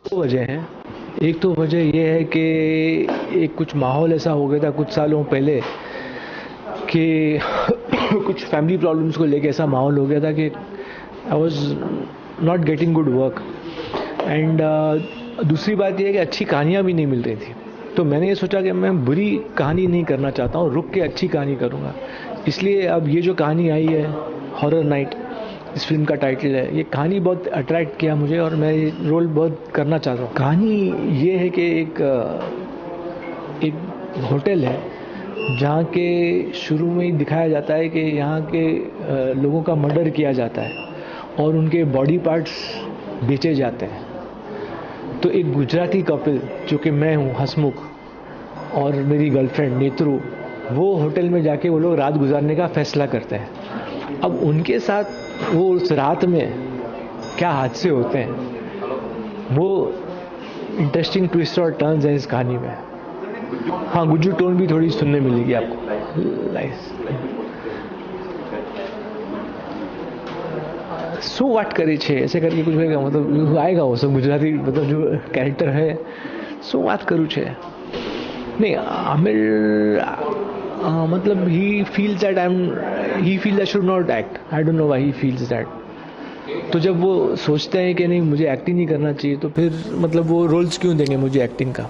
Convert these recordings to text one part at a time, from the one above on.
दो वजह हैं। एक तो वजह ये है कि एक कुछ माहौल ऐसा हो गया था कुछ सालों पहले कि कुछ फैमिली प्रॉब्लम्स को लेके ऐसा माहौल हो गया था कि I was not getting good work and दूसरी बात यह है कि अच्छी कहानियाँ भी नहीं मिल रही थी। तो मैंने ये सोचा कि मैं बुरी कहानी नहीं करना चाहता हूँ, रुक के अच्छी कहानी करूँगा। इसलिए अब ये जो कहानी आई है हॉरर नाइट, इस फिल्म का टाइटल है, ये कहानी बहुत अट्रैक्ट किया मुझे और मैं ये रोल बहुत करना चाहता हूँ। कहानी ये है कि एक होटल है जहाँ के शुरू में ही दिखाया जाता है कि यहाँ के लोगों का मर्डर किया जाता है और उनके बॉडी पार्ट्स बेचे जाते हैं। तो एक गुजराती कपल जो कि मैं हूँ हसमुख और मेरी गर्लफ्रेंड नेत्रू, वो होटल में जाके वो लोग रात गुजारने का फैसला करते हैं। अब उनके साथ वो उस रात में क्या हादसे होते हैं, वो इंटरेस्टिंग ट्विस्ट और टर्न्स हैं इस कहानी में। हाँ, गुज्जू टोन भी थोड़ी सुनने मिलेगी आपको। नाइस। सो वाट करे छे ऐसे करके कुछ होगा, मतलब आएगा वो सब गुजराती, मतलब जो कैरेक्टर है सो वाट करूँ छे। नहीं, आमिर मतलब he feels that he feel that should not act. I don't know why he feels that. तो जब वो सोचते हैं कि नहीं मुझे एक्टिंग नहीं करना चाहिए, तो फिर मतलब वो रोल्स क्यों देंगे मुझे एक्टिंग का।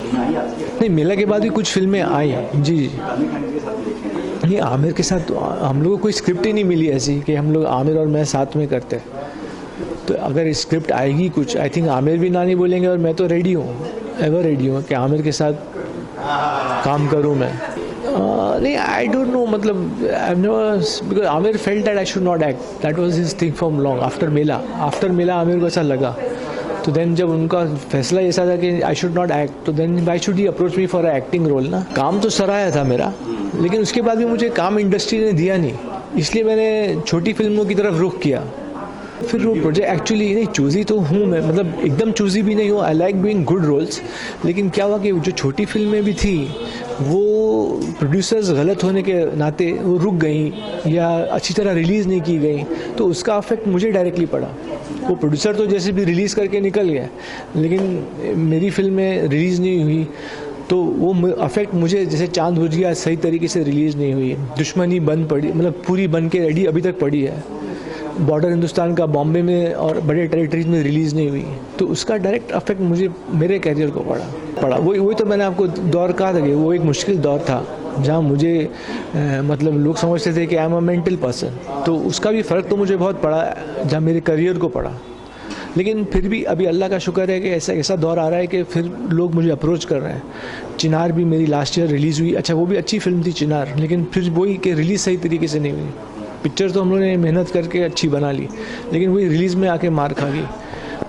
नहीं, मेला के बाद भी कुछ फिल्में आई। जी जी। नहीं, आमिर के साथ तो हम लोगों को कोई स्क्रिप्ट ही नहीं मिली ऐसी कि हम लोग आमिर और मैं साथ में करते। तो अगर स्क्रिप्ट आएगी कुछ, आई थिंक आमिर भी ना नहीं बोलेंगे और मैं तो रेडी हूँ, एवर रेडी हूँ कि आमिर के साथ काम करूँ मैं। नहीं, आई डोंट नो, मतलब I never, because Aamir felt that I should not act, that was his thing from long after मेला आमिर को ऐसा लगा। तो देन जब उनका फैसला ऐसा था कि आई शुड नॉट एक्ट, तो then why should he approach me for acting role ना। काम तो सराहा था मेरा, लेकिन उसके बाद भी मुझे काम इंडस्ट्री ने दिया नहीं, इसलिए मैंने छोटी फिल्मों की तरफ रुख किया। फिर वो प्रोजेक्ट एक्चुअली नहीं, चूज़ी तो हूँ मैं, मतलब एकदम चूज़ी भी नहीं हूँ। I like doing good roles, लेकिन क्या हुआ कि जो छोटी फिल्में भी थी वो प्रोड्यूसर्स गलत होने के नाते वो रुक गई या अच्छी तरह रिलीज़ नहीं की गई, तो उसका अफेक्ट मुझे डायरेक्टली पड़ा। वो प्रोड्यूसर तो जैसे भी रिलीज़ करके निकल गया, लेकिन मेरी फिल्में रिलीज़ नहीं हुई, तो वो अफेक्ट मुझे, जैसे चांद बुझ गया सही तरीके से रिलीज़ नहीं हुई, दुश्मनी बंद पड़ी, मतलब पूरी बन के रेडी अभी तक पड़ी है, बॉर्डर हिंदुस्तान का बॉम्बे में और बड़े टेरिटरीज में रिलीज़ नहीं हुई, तो उसका डायरेक्ट अफेक्ट मुझे मेरे कैरियर को पड़ा। वही तो मैंने आपको दौर कहा था कि वो एक मुश्किल दौर था जहाँ मुझे मतलब लोग समझते थे कि I am a mental person, तो उसका भी फ़र्क तो मुझे बहुत पड़ा जहाँ मेरे करियर को पड़ा। लेकिन फिर भी अभी अल्लाह का शुक्र है कि ऐसा दौर आ रहा है कि फिर लोग मुझे अप्रोच कर रहे हैं। चिनार भी मेरी लास्ट ईयर रिलीज़ हुई, अच्छा वो भी अच्छी फिल्म थी चिनार, लेकिन फिर वही कि रिलीज़ सही तरीके से नहीं हुई। पिक्चर तो हम लोगों ने मेहनत करके अच्छी बना ली, लेकिन वही रिलीज़ में आके मार खा गई।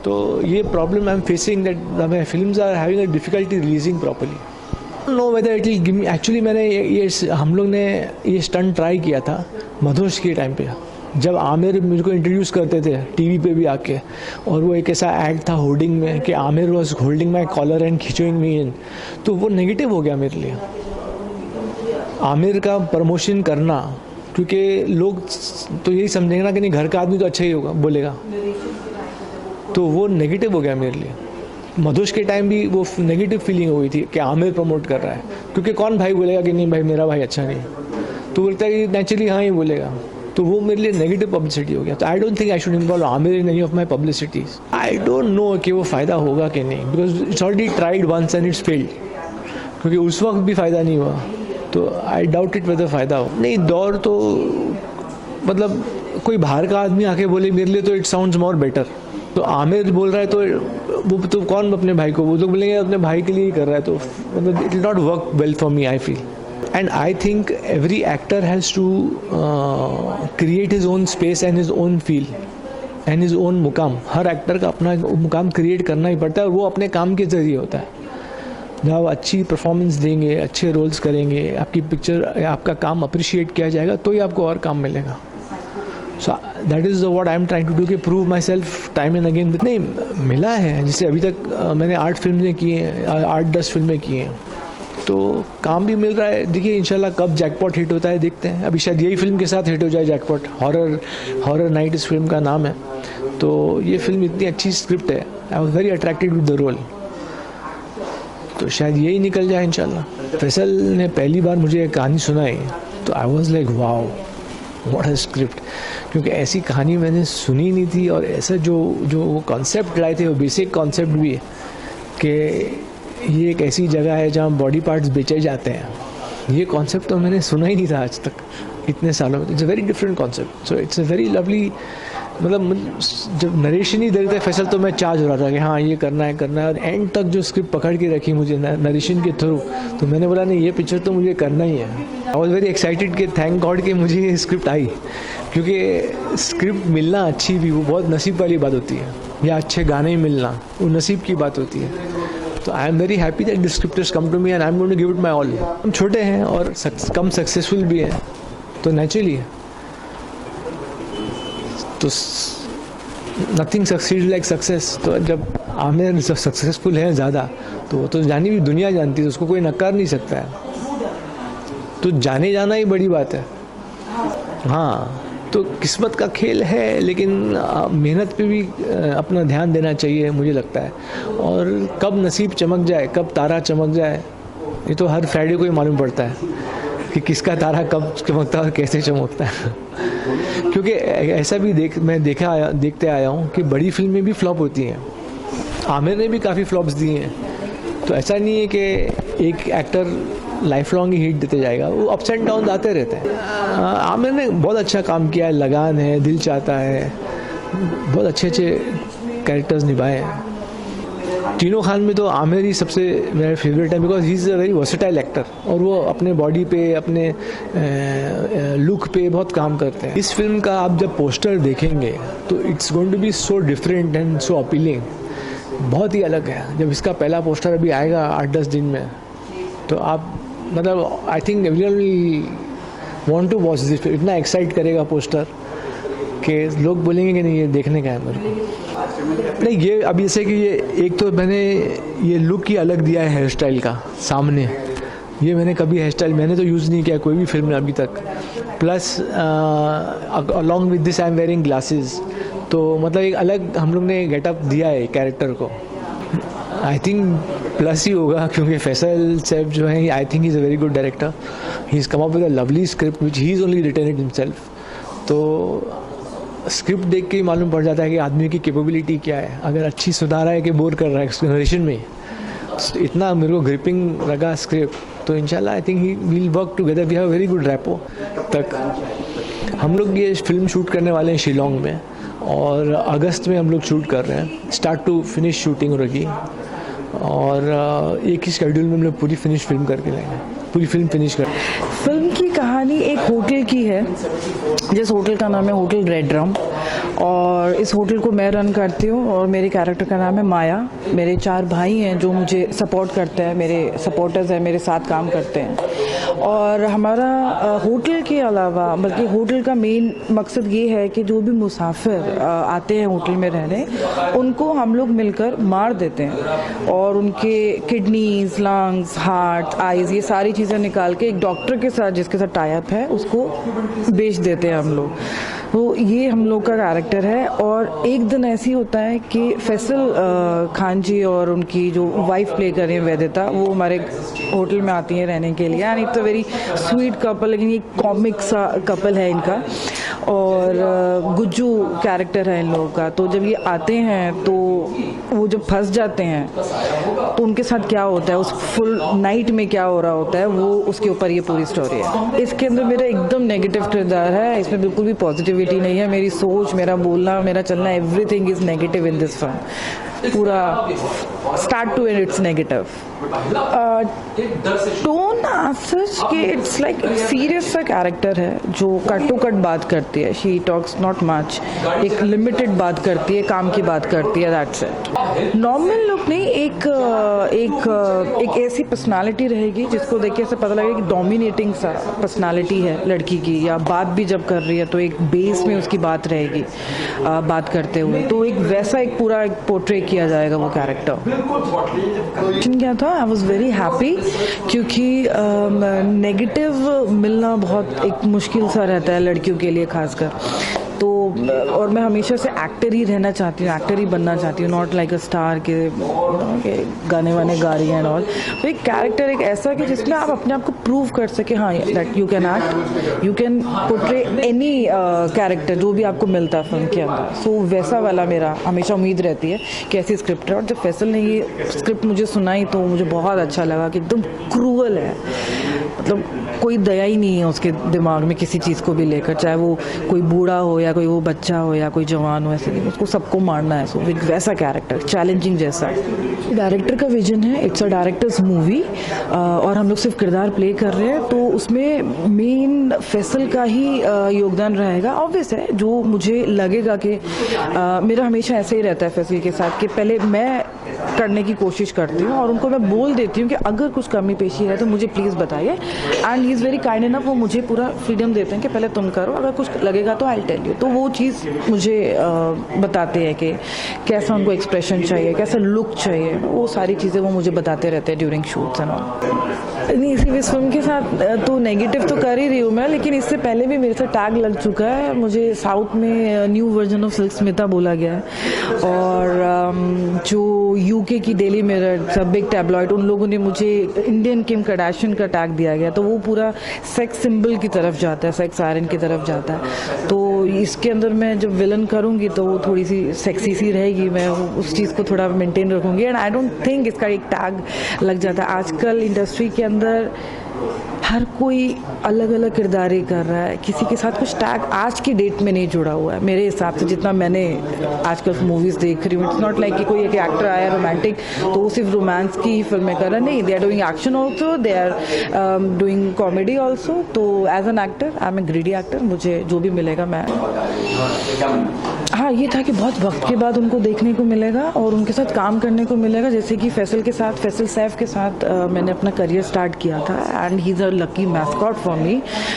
तो ये problem I am facing, that films are having a difficulty releasing properly. No whether it will give me, actually मैंने ये हम लोग ने ये स्टंट ट्राई किया था मधोश के टाइम पे, जब आमिर मुझे को इंट्रोड्यूस करते थे टीवी पे भी आके, और वो एक ऐसा ऐड था होर्डिंग में कि Aamir was holding my collar and खिंचोइंग मी इन, तो वो नेगेटिव हो गया मेरे लिए आमिर का प्रमोशन करना, क्योंकि लोग तो यही समझेंगे ना कि नहीं घर का आदमी तो अच्छा ही होगा बोलेगा, तो वो नेगेटिव हो गया मेरे लिए। मधुश के टाइम भी वो नेगेटिव फीलिंग हुई थी कि आमिर प्रमोट कर रहा है, क्योंकि कौन भाई बोलेगा कि नहीं भाई मेरा भाई अच्छा नहीं, तो बोलता है कि नेचुरली हाँ ही बोलेगा, तो वो मेरे लिए नेगेटिव पब्लिसिटी हो गया। तो I don't think I should involve Aamir in any of my publicities. I don't know कि वो फ़ायदा होगा कि नहीं, because it's already tried once and it's failed, क्योंकि उस वक्त भी फ़ायदा नहीं हुआ, तो आई डाउट इट वेदर फ़ायदा हो। नहीं, दौर तो मतलब कोई बाहर का आदमी आके बोले मेरे लिए, तो इट साउंड्स मोर बेटर। तो आमिर बोल रहा है तो वो तो कौन अपने भाई को, वो तो बोलेंगे अपने भाई के लिए ही कर रहा है, तो मतलब it will not work well for me I feel. And I think every actor has to create his own space and his own feel and his own मुकाम। हर एक्टर का अपना मुकाम क्रिएट करना ही पड़ता है, और वो अपने काम के ज़रिए होता है। जब आप अच्छी परफॉर्मेंस देंगे, अच्छे रोल्स करेंगे, आपकी पिक्चर, आपका काम अप्रिशिएट किया जाएगा, तो ही आपको और काम मिलेगा। So that is what I am trying to do, कि prove myself time and again. नहीं मिला है, जैसे अभी तक मैंने 8 फिल्में की हैं, 8-10 फिल्में की हैं, तो काम भी मिल रहा है। देखिए इंशाल्लाह कब जैकपॉट हिट होता है देखते हैं। अभी शायद यही फिल्म के साथ हिट हो जाए जैकपॉट। हॉरर नाइट इस फिल्म का नाम है। तो ये फिल्म इतनी अच्छी स्क्रिप्ट है I was very attracted with the role, तो शायद यही निकल जाए इंशाल्लाह। फैसल ने पहली बार मुझे एक कहानी सुनाई तो I was like wow what a script, क्योंकि ऐसी कहानी मैंने सुनी नहीं थी, और ऐसा जो वो कॉन्सेप्ट लाए थे, वो बेसिक कॉन्सेप्ट भी है कि ये एक ऐसी जगह है जहाँ बॉडी पार्ट्स बेचे जाते हैं, ये कॉन्सेप्ट तो मैंने सुना ही नहीं था आज तक इतने सालों में। It's a very different concept, so it's a very lovely. मतलब जब नरेशन ही दे रहे थे फैसल तो मैं चार्ज हो रहा था कि हाँ ये करना है, और एंड तक जो स्क्रिप्ट पकड़ के रखी मुझे नरेशन के थ्रू, तो मैंने बोला नहीं ये पिक्चर तो मुझे करना ही है। आई वॉज वेरी एक्साइटेड कि थैंक गॉड कि मुझे ये स्क्रिप्ट आई, क्योंकि स्क्रिप्ट मिलना अच्छी भी वो बहुत नसीब वाली बात होती है, या अच्छे गाने मिलना वो नसीब की बात होती है। तो I am very happy that the scripters come to me and I am going to give it my all. हम छोटे हैं और कम सक्सेसफुल भी हैं, तो नेचुरली है, तो नथिंग सक्सीड लाइक सक्सेस। तो जब आमिर सक्सेसफुल है ज़्यादा, तो वो तो जानी भी दुनिया जानती है, उसको कोई नकार नहीं सकता है, तो जाने जाना ही बड़ी बात है। हाँ, तो किस्मत का खेल है, लेकिन मेहनत पे भी अपना ध्यान देना चाहिए मुझे लगता है, और कब नसीब चमक जाए, कब तारा चमक जाए, ये तो हर फ्राइडे को ही मालूम पड़ता है कि किसका तारा कब चमकता है और कैसे चमकता है। क्योंकि ऐसा भी देखते आया हूँ कि बड़ी फिल्में भी फ्लॉप होती हैं, आमिर ने भी काफ़ी फ्लॉप्स दिए हैं, तो ऐसा नहीं है कि एक एक्टर लाइफ लॉन्ग ही हिट देते जाएगा, वो अप्स एंड डाउन आते रहते हैं। आमिर ने बहुत अच्छा काम किया है, लगान है, दिल चाहता है, बहुत अच्छे कैरेक्टर्स निभाए हैं। तीनों खान में तो आमिर ही सबसे मेरा फेवरेट है, because he is a very versatile actor, और वो अपने बॉडी पे, अपने लुक पे बहुत काम करते हैं। इस फिल्म का आप जब पोस्टर देखेंगे तो it's going to be so different and so appealing, बहुत ही अलग है। जब इसका पहला पोस्टर अभी आएगा 8-10 दिन में, तो आप मतलब I think everyone will want to watch this, इतना एक्साइट करेगा पोस्टर कि लोग बोलेंगे कि नहीं ये देखने का है मेरे को। नहीं, ये अभी जैसे कि ये एक तो मैंने ये लुक ही अलग दिया है हेयर स्टाइल का सामने, ये मैंने कभी हेयर स्टाइल मैंने तो यूज़ नहीं किया कोई भी फिल्म में अभी तक। Plus along with this I am wearing glasses, तो मतलब एक अलग हम लोग ने गेटअप दिया है कैरेक्टर को। आई थिंक प्लस ही होगा, क्योंकि फैसल सैफ जो है I think he is a very good director, he is come up with a lovely script which he is only written it himself. तो स्क्रिप्ट देख के ही मालूम पड़ जाता है कि आदमी की कैपेबिलिटी क्या है, अगर अच्छी सुधार है कि बोर कर रहा है एक्सप्लेनेशन में। इतना मेरे को ग्रिपिंग लगा स्क्रिप्ट, तो इंशाल्लाह I think he will work together, we have very good rapport. तक हम लोग ये फिल्म शूट करने वाले हैं शिलोंग में, और अगस्त में हम लोग शूट कर रहे हैं, स्टार्ट टू फिनिश शूटिंग होगी, और एक ही शेड्यूल में हम लोग पूरी फिनिश फिल्म करके लाएंगे, पूरी फिल्म फिनिश कर। फिल्म की कहानी एक होटल की है, जिस होटल का नाम है होटल रेड रम, और इस होटल को मैं रन करती हूँ, और मेरे कैरेक्टर का नाम है माया। मेरे 4 भाई हैं जो मुझे सपोर्ट करते हैं, मेरे सपोर्टर्स हैं, मेरे साथ काम करते हैं। और हमारा होटल के अलावा, बल्कि होटल का मेन मकसद ये है कि जो भी मुसाफिर आते हैं होटल में रहने, उनको हम लोग मिलकर मार देते हैं, और उनके किडनीज, लंग्स, हार्ट, आइज़, ये सारी चीज़ें निकाल के एक डॉक्टर के साथ जिसके साथ टाई अप है उसको बेच देते हैं हम लोग। तो ये हम लोग का कैरेक्टर है। और एक दिन ऐसी होता है कि फैसल खान जी और उनकी जो वाइफ प्ले कर रही है वेदिता, वो हमारे होटल में आती हैं रहने के लिए, and it's a very sweet couple, लेकिन ये कॉमिक सा कपल है इनका। और गुज्जू कैरेक्टर है इन लोगों का। तो जब ये आते हैं तो वो जब फंस जाते हैं तो उनके साथ क्या होता है, उस फुल नाइट में क्या हो रहा होता है, वो उसके ऊपर ये पूरी स्टोरी है। इसके अंदर मेरा एकदम नेगेटिव किरदार है, इसमें बिल्कुल भी पॉजिटिविटी नहीं है। मेरी सोच, मेरा बोलना, मेरा चलना, everything is negative in this film. पूरा start to end it's negative. Tone such कि इट्स लाइक सीरियस सा कैरेक्टर है जो कट टू कट बात करती है। शी टॉक्स नॉट मच, एक लिमिटेड बात करती है, काम की बात करती है, दैट्स इट। नॉर्मल लुक नहीं, एक ऐसी पर्सनालिटी रहेगी जिसको देख के ऐसे पता लगेगा कि डोमिनेटिंग सा पर्सनालिटी है लड़की की, या बात भी जब कर रही है तो एक बेस में उसकी बात रहेगी बात करते हुए। तो एक वैसा एक पूरा पोर्ट्रे किया जाएगा वो कैरेक्टर। क्या था, आई वॉज वेरी हैप्पी, क्योंकि नेगेटिव मिलना बहुत एक मुश्किल सा रहता है लड़कियों के लिए खासकर। तो और मैं हमेशा से एक्टर ही रहना चाहती हूँ, एक्टर ही बनना चाहती हूँ, नॉट लाइक अ स्टार के गाने वाने गा रही हैं एंड ऑल। तो एक कैरेक्टर एक ऐसा कि जिसमें आप अपने आप को प्रूव कर सके, हाँ that you can act, you can portray any character जो भी आपको मिलता है फिल्म के अंदर। सो वैसा वाला मेरा हमेशा उम्मीद रहती है कि ऐसी स्क्रिप्ट है। और जब फैसल ने ये स्क्रिप्ट मुझे सुनाई तो मुझे बहुत अच्छा लगा कि एकदम क्रूअल है, मतलब कोई दया ही नहीं है उसके दिमाग में किसी चीज़ को भी लेकर, चाहे वो कोई बूढ़ा हो या कोई वो बच्चा हो या कोई जवान हो, ऐसे नहीं, उसको सबको मारना है। सो एक वैसा कैरेक्टर चैलेंजिंग जैसा डायरेक्टर का विजन है। इट्स अ डायरेक्टर्स मूवी और हम लोग सिर्फ किरदार प्ले कर रहे हैं, तो उसमें मेन फैसल का ही योगदान रहेगा। ऑब्वियस है, जो मुझे लगेगा कि मेरा हमेशा ऐसे ही रहता है फैसल के साथ कि पहले मैं करने की कोशिश करती हूँ और उनको मैं बोल देती हूँ कि अगर कुछ कमी पेशी है तो मुझे प्लीज़ बताइए। And he is very kind enough, वो मुझे पूरा फ्रीडम देते हैं कि पहले तुम करो, अगर कुछ लगेगा तो आई टेल यू। तो वो चीज़ मुझे बताते हैं कि कैसा उनको एक्सप्रेशन चाहिए, कैसा लुक चाहिए, वो सारी चीज़ें वो मुझे बताते रहते हैं ड्यूरिंग शूट्स एंड ऑल। नहीं, सिर्फ इस फिल्म के साथ तो नेगेटिव तो कर ही रही हूँ मैं, लेकिन इससे पहले भी मेरे से टैग लग चुका है। मुझे साउथ में new version of silk Smita बोला गया है, और जो यूके की डेली मिरर बिग टैबलॉइड, उन लोगों ने मुझे इंडियन किम कार्दाशियन का टैग दिया गया। तो वो पूरा सेक्स सिंबल की तरफ जाता है, सेक्स आयरन की तरफ जाता है। तो इसके अंदर मैं जब विलन करूँगी तो वो थोड़ी सी सेक्सी सी रहेगी, मैं उस चीज़ को थोड़ा मेंटेन रखूँगी। एंड आई डोंट थिंक इसका एक टैग लग जाता है। आजकल इंडस्ट्री के अंदर हर कोई अलग अलग किरदारें कर रहा है, किसी के साथ कुछ टैग आज की डेट में नहीं जुड़ा हुआ है मेरे हिसाब से, जितना मैंने आजकल मूवीज़ देख रही हूँ। इट्स नॉट लाइक कि कोई एक एक्टर आया रोमांटिक तो वो सिर्फ रोमांस की ही फिल्में कर रहा है, नहीं, they are doing action also, they are doing comedy also. तो as an actor I am a greedy actor, मुझे जो भी मिलेगा मैं, हाँ ये था कि बहुत वक्त के बाद उनको देखने को मिलेगा और उनके साथ काम करने को मिलेगा। जैसे कि फैसल के साथ, फैसल सैफ के साथ मैंने अपना करियर स्टार्ट किया था and he is a lucky mascot for me.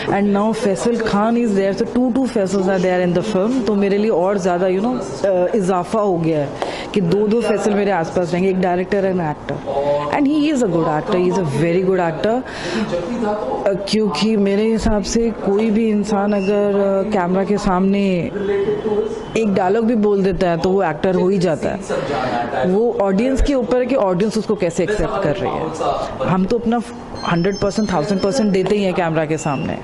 And now Faisal Khan is there, so two Faisals are there in the film. तो मेरे लिए और ज़्यादा इजाफा हो गया है कि दो फैसल मेरे आसपास रहेंगे, एक director and actor. And he is a good actor, he is a very good actor. क्योंकि मेरे हिसाब से कोई भी इंसान अगर कैमरा के सामने एक डायलॉग भी बोल देता है तो वो एक्टर हो ही जाता है। वो ऑडियंस के ऊपर है कि ऑडियंस उसको कैसे एक्सेप्ट कर रही है। हम तो अपना 100%, 1000% देते ही हैं कैमरा के सामने।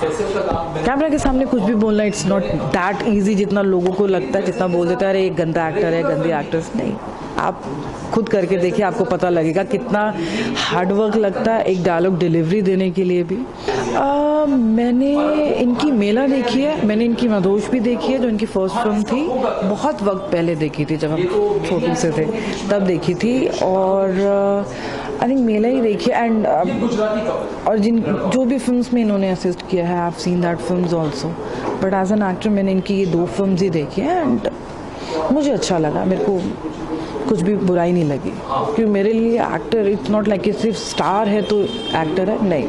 कैमरा के सामने कुछ भी बोलना इट्स नॉट दैट ईजी जितना लोगों को लगता है, जितना बोल देता है अरे एक गंदा एक्टर है, गंदी एक्ट्रेस। नहीं, आप खुद करके देखिए, आपको पता लगेगा कितना हार्डवर्क लगता है एक डायलॉग डिलीवरी देने के लिए भी। मैंने इनकी मेला देखी है, मैंने इनकी मदोश भी देखी है, जो इनकी फर्स्ट फिल्म थी, बहुत वक्त पहले देखी थी, जब हम छोटे से थे तब देखी थी। और आई थिंक मेला ही देखी है। एंड और जो भी फिल्म्स में इन्होंने असिस्ट किया है, I have seen that films also, but as an actor मैंने इनकी ये 2 फिल्म्स ही देखी हैं एंड मुझे अच्छा लगा, मेरे को कुछ भी बुराई नहीं लगी। क्योंकि मेरे लिए एक्टर इट्स नॉट लाइक कि सिर्फ स्टार है तो एक्टर है, नहीं,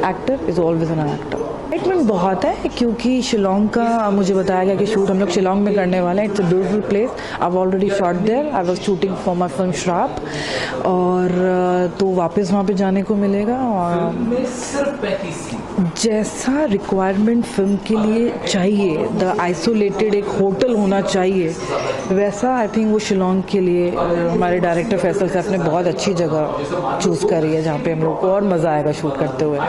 actor is always an actor. Excitement बहुत है क्योंकि शिलोंग का मुझे बताया गया कि शूट हम लोग शिलोंग में करने वाले हैं। It's a beautiful place, I have already shot there, I was shooting for my film Shraap, और तो वापस वहाँ पे जाने को मिलेगा। और जैसा रिक्वायरमेंट फिल्म के लिए चाहिए, द आइसोलेटेड एक होटल होना चाहिए, वैसा आई थिंक वो शिलोंग के लिए हमारे डायरेक्टर फैसल सैफ ने बहुत अच्छी जगह चूज़ करी है, जहाँ पे हम लोग को और मज़ा आएगा शूट करते हुए।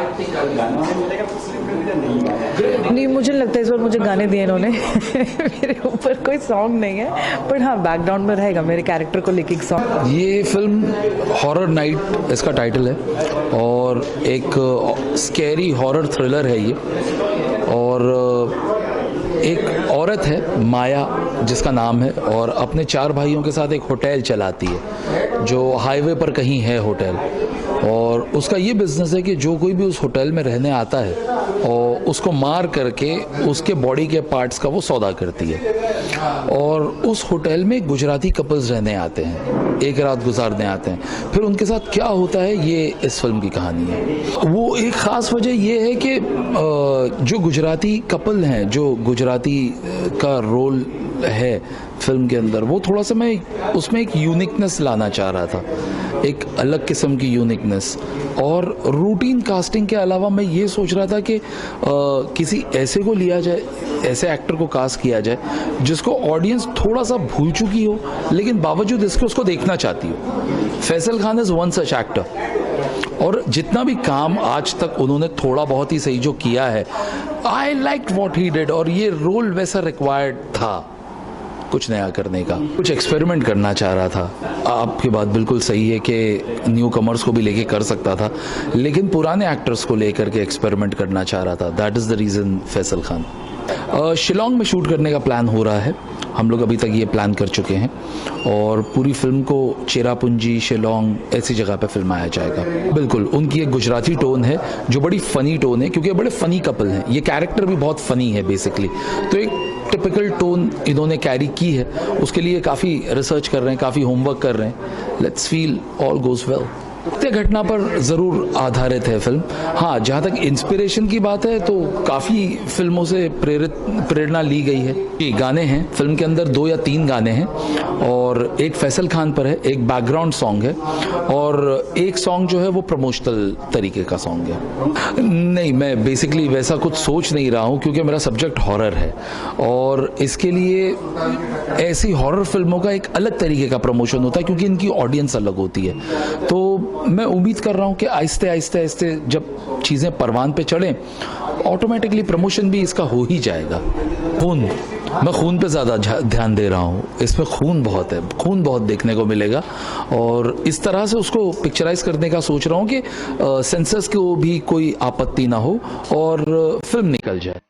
नहीं, मुझे लगता है इस बार मुझे गाने दिए इन्होंने मेरे ऊपर कोई सॉन्ग नहीं है, बट हाँ बैकग्राउंड में रहेगा मेरे कैरेक्टर को लेके एक सॉन्ग। ये फिल्म हॉरर नाइट इसका टाइटल है और एक स्कैरी हॉरर थ्रिलर है ये। और एक औरत है माया जिसका नाम है, और अपने 4 भाइयों के साथ एक होटल चलाती है जो हाईवे पर कहीं है होटल। और उसका ये बिज़नेस है कि जो कोई भी उस होटल में रहने आता है और उसको मार करके उसके बॉडी के पार्ट्स का वो सौदा करती है। और उस होटल में गुजराती कपल्स रहने आते हैं, एक रात गुजारने आते हैं। फिर उनके साथ क्या होता है ये इस फिल्म की कहानी है। वो एक ख़ास वजह ये है कि जो गुजराती कपल हैं, जो गुजराती का रोल है फिल्म के अंदर, वो थोड़ा सा मैं उसमें एक यूनिकनेस लाना चाह रहा था, एक अलग किस्म की यूनिकनेस। और रूटीन कास्टिंग के अलावा मैं ये सोच रहा था कि किसी ऐसे को लिया जाए, ऐसे एक्टर को कास्ट किया जाए जिसको ऑडियंस थोड़ा सा भूल चुकी हो लेकिन बावजूद इसके उसको देखना चाहती हो। Faisal Khan is one such actor, और जितना भी काम आज तक उन्होंने थोड़ा बहुत ही सही जो किया है, I like what he did, और ये रोल वैसा रिक्वायर्ड था कुछ नया करने का, कुछ एक्सपेरिमेंट करना चाह रहा था। आपकी बात बिल्कुल सही है कि न्यू कमर्स को भी लेके कर सकता था, लेकिन पुराने एक्टर्स को लेकर के एक्सपेरिमेंट करना चाह रहा था। That is the reason Faisal Khan. Shillong में शूट करने का प्लान हो रहा है, हम लोग अभी तक ये प्लान कर चुके हैं, और पूरी फिल्म को चेरापूंजी, शिलोंग ऐसी जगह पे फिल्माया जाएगा। बिल्कुल, उनकी एक गुजराती टोन है जो बड़ी फ़नी टोन है, क्योंकि बड़े फ़नी कपल हैं, ये कैरेक्टर भी बहुत फ़नी है बेसिकली, तो एक टिपिकल टोन इन्होंने कैरी की है। उसके लिए काफ़ी रिसर्च कर रहे हैं, काफ़ी होमवर्क कर रहे हैं। Let's feel all goes well. सत्य घटना पर ज़रूर आधारित है फिल्म। हाँ, जहाँ तक इंस्पिरेशन की बात है तो काफ़ी फिल्मों से प्रेरणा ली गई है। ये गाने हैं फिल्म के अंदर, 2 या 3 गाने हैं, और एक फैसल खान पर है, एक बैकग्राउंड सॉन्ग है, और एक सॉन्ग जो है वो प्रमोशनल तरीके का सॉन्ग है। नहीं, मैं बेसिकली वैसा कुछ सोच नहीं रहा हूँ, क्योंकि मेरा सब्जेक्ट हॉरर है, और इसके लिए ऐसी हॉरर फिल्मों का एक अलग तरीके का प्रमोशन होता है, क्योंकि इनकी ऑडियंस अलग होती है। तो मैं उम्मीद कर रहा हूँ कि आहिस्ते आहिस्ते जब चीज़ें परवान पे चढ़ें, ऑटोमेटिकली प्रमोशन भी इसका हो ही जाएगा। मैं खून पे ज़्यादा ध्यान दे रहा हूँ, इसमें खून बहुत है, खून बहुत देखने को मिलेगा, और इस तरह से उसको पिक्चराइज करने का सोच रहा हूँ कि सेंसर्स को भी कोई आपत्ति ना हो और फिल्म निकल जाए।